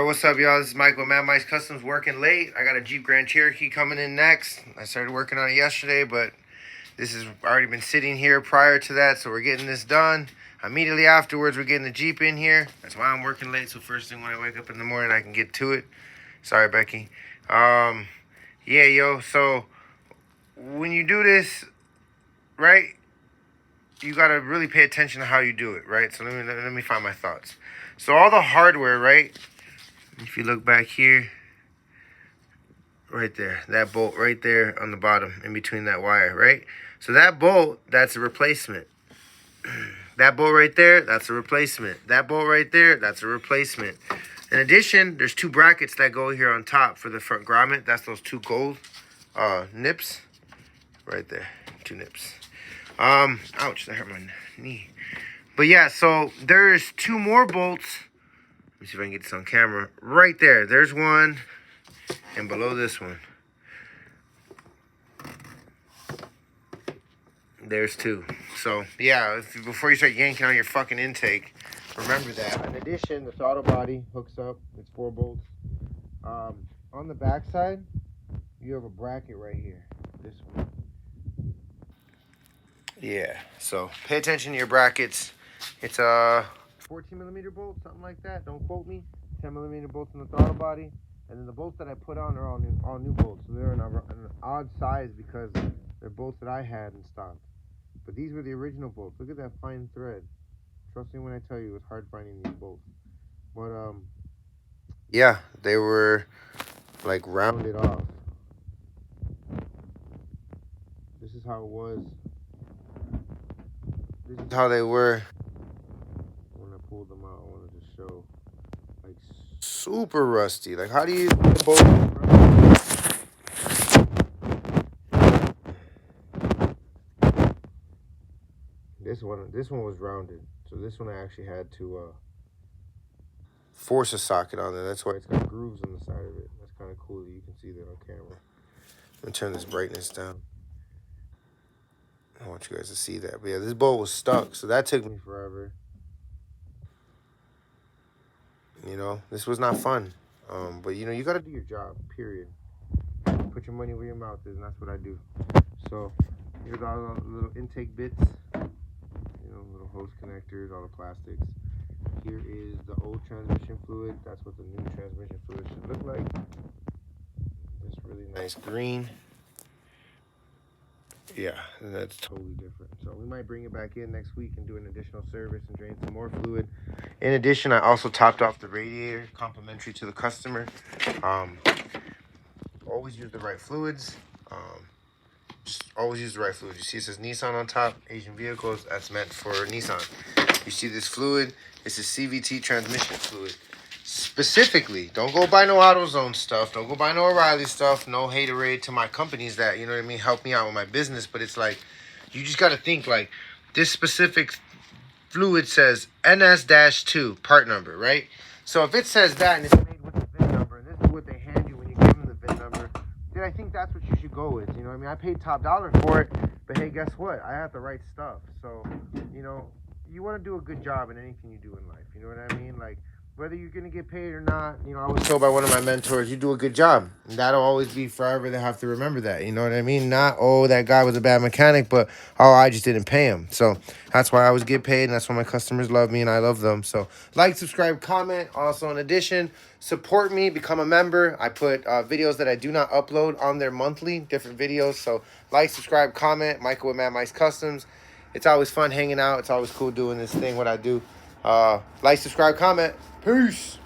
What's up, y'all? This is Michael with Mad Mice Customs, working late. I got a Jeep Grand Cherokee coming in next. I started working on it yesterday, but this has already been sitting here prior to that, so we're getting this done. Immediately afterwards, we're getting the Jeep in here. That's why I'm working late, so first thing when I wake up in the morning, I can get to it. Sorry, Becky. Yeah, yo, so when you do this, right, you got to really pay attention to how you do it, right? So let me find my thoughts. So all the hardware, right? If you look back here, right there, that bolt right there on the bottom in between that wire, right? So that bolt, that's a replacement. That bolt right there, that's a replacement. That bolt right there, that's a replacement. In addition, there's two brackets that go here on top for the front grommet. That's those two gold nips right there, two nips. Ouch, that hurt my knee. But yeah, so there's two more bolts. Let me see if I can get this on camera. Right there, there's one, and below this one, there's two. So yeah, before you start yanking on your fucking intake, remember that. In addition, the throttle body hooks up. It's 4 bolts. On the back side, you have a bracket right here. This one. Yeah. So pay attention to your brackets. It's a 14mm bolt, something like that. Don't quote me. 10mm bolts in the throttle body, and then the bolts that I put on are all new bolts. So they're an odd size because they're bolts that I had in stock. But these were the original bolts. Look at that fine thread. Trust me when I tell you, it's hard finding these bolts. But yeah, they were like rounded off. This is how it was. This is how they were. When I pulled them out, I wanted to show, like, super rusty. Like, how do you bolt? This one was rounded, so this one I actually had to force a socket on there. That's why it's got grooves on the side of it. That's kind of cool that you can see that on camera. I'm gonna turn this brightness down. I want you guys to see that. But yeah, this bolt was stuck, so that took me forever. You know, this was not fun. But you know, you gotta do your job, period. Put your money where your mouth is, and that's what I do. So here's all the little intake bits, you know, little hose connectors, all the plastics. Here is the old transmission fluid. That's what the new transmission fluid should look like. This really nice green. Yeah, and that's totally different. So we might bring it back in next week and do an additional service and drain some more fluid. In addition, I also topped off the radiator, complimentary to the customer. Always use the right fluids. Just always use the right fluid. You see it says Nissan on top, Asian vehicles, that's meant for Nissan. You see this fluid, it's a CVT transmission fluid. Specifically, don't go buy no AutoZone stuff, don't go buy no O'Reilly stuff, no haterade to my companies that, you know what I mean, help me out with my business. But it's like, you just got to think, like, this specific fluid says NS-2 part number, right? So if it says that and it's made with the VIN number, and this is what they hand you when you give them the VIN number, then I think that's what you should go with. You know what I mean? I paid top dollar for it, but hey, guess what? I have the right stuff. So, you know, you want to do a good job in anything you do in life. You know what I mean? Like, whether you're going to get paid or not, you know, I was told by one of my mentors, you do a good job. And that'll always be forever. They have to remember that. You know what I mean? Not, oh, that guy was a bad mechanic, but, oh, I just didn't pay him. So that's why I always get paid, and that's why my customers love me, and I love them. So like, subscribe, comment. Also, in addition, support me, become a member. I put videos that I do not upload on there monthly, different videos. So like, subscribe, comment. Michael with Mad Mice Customs. It's always fun hanging out. It's always cool doing this thing, what I do. Like, subscribe, comment. Peace.